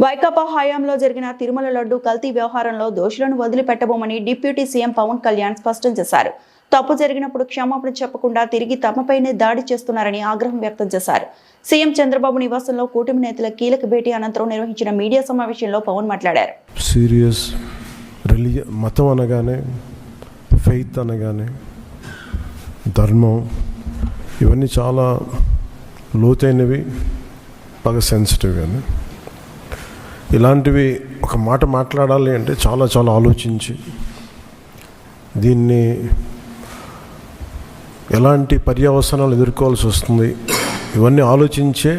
వైకాపా హయాంలో జరిగిన తిరుమల లడ్డు కల్తీ వ్యవహారంలో దోషులను వదిలిపెట్టబోమని డిప్యూటీ సీఎం పవన్ కళ్యాణ్ స్పష్టం చేశారు. తప్పు జరిగినప్పుడు క్షమాపణ చెప్పకుండా తిరిగి తమపైనే దాడి చేస్తున్నారని ఆగ్రహం వ్యక్తం చేశారు. సీఎం చంద్రబాబు నివాసంలో కూటమి నేతల కీలక భేటీ అనంతరం నిర్వహించిన మీడియా సమావేశంలో పవన్ మాట్లాడారు. సీరియస్ మతం అనగానే, ఫెయిత్ అనగానే, ధర్మం, ఇవన్నీ చాలా లోతైనవి, బాగా సెన్సిటివ్. కానీ ఇలాంటివి ఒక మాట మాట్లాడాలి అంటే చాలా చాలా ఆలోచించి దీన్ని ఎలాంటి పర్యవసనాలు ఎదుర్కోవాల్సి వస్తుంది ఇవన్నీ ఆలోచించే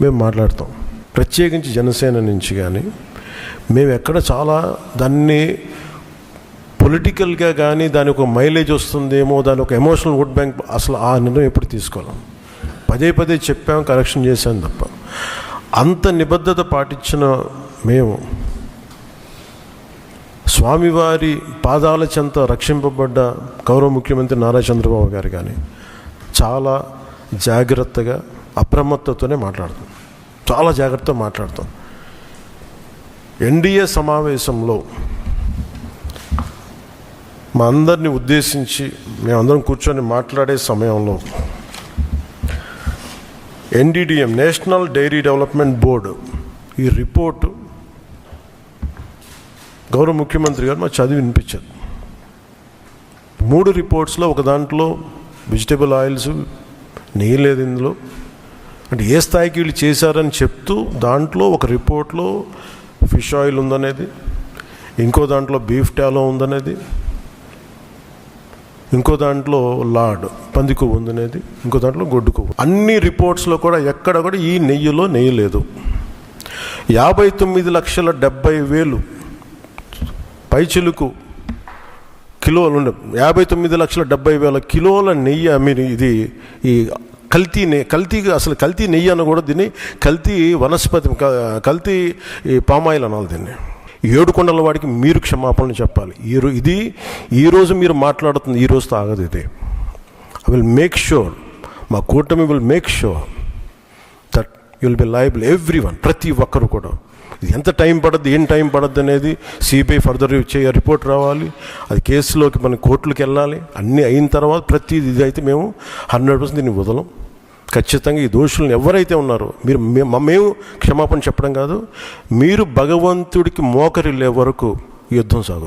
మేము మాట్లాడతాం. ప్రత్యేకించి జనసేన నుంచి కానీ మేము ఎక్కడ చాలా దాన్ని పొలిటికల్గా కానీ దాని ఒక మైలేజ్ వస్తుందేమో, దాని ఒక ఎమోషనల్ ఓట్ బ్యాంక్, అసలు ఆ నిర్ణయం ఎప్పుడు తీసుకోలేం. పదే పదే చెప్పాం, కరెక్షన్ చేశాం తప్ప అంత నిబద్ధత పాటించిన మేము స్వామివారి పాదాల చెంత రక్షింపబడ్డ గౌరవ ముఖ్యమంత్రి నారా చంద్రబాబు గారు కానీ చాలా జాగ్రత్తగా అప్రమత్తతోనే మాట్లాడతాం, చాలా జాగ్రత్తగా మాట్లాడతాం. ఎన్డీఏ సమావేశంలో మా అందరినీ ఉద్దేశించి మేమందరం కూర్చొని మాట్లాడే సమయంలో NDDM national dairy development board ఈ రిపోర్టు గౌరవ ముఖ్యమంత్రి గారు మాకు చదివి వినిపించారు. 3 రిపోర్ట్స్లో ఒక దాంట్లో వెజిటబుల్ ఆయిల్స్, నెయ్యి లేదు ఇందులో, అంటే ఏ స్థాయికి వీళ్ళు చేశారని చెప్తూ దాంట్లో ఒక రిపోర్ట్లో ఫిష్ ఆయిల్ ఉందనేది, ఇంకో దాంట్లో బీఫ్ టాలో ఉందనేది, ఇంకో దాంట్లో లాడ్ పంది కొవ్వు ఉందనేది, ఇంకో దాంట్లో గొడ్డు కొవ్వు. అన్ని రిపోర్ట్స్లో కూడా ఎక్కడ కూడా ఈ నెయ్యిలో నెయ్యి లేదు. 59,70,000 పైచిలుకు కిలోలు ఉండే 59,70,000 కిలోల నెయ్యి మీరు ఇది ఈ కల్తీ అసలు కల్తీ నెయ్యి అని కూడా దీన్ని కల్తీ వనస్పతి, కల్తీ పామాయిల్ అనాలి దీన్ని. 7 కొండల వాడికి మీరు క్షమాపణలు చెప్పాలి. ఈరోజు మీరు మాట్లాడుతుంది ఈ రోజుతో ఆగదు. ఇది ఐ విల్ మేక్ షూర్, మా కూటమి will make sure that you will be liable everyone, ప్రతి ఒక్కరు కూడా. ఇది ఎంత టైం పడుద్ది, ఏం టైం పడుద్ది అనేది సిబిఐ ఫర్దర్ రిపోర్ట్ రావాలి, అది కేసులోకి మన కోర్టులకు వెళ్ళాలి. అన్నీ అయిన తర్వాత ప్రతి ఇది అయితే మేము 100% దీన్ని వదలం. ఖచ్చితంగా ఈ దోషులను ఎవరైతే ఉన్నారో మేము క్షమాపణ చెప్పడం కాదు, మీరు భగవంతుడికి మోకరిల్లే వరకు యుద్ధం సాగుతుంది.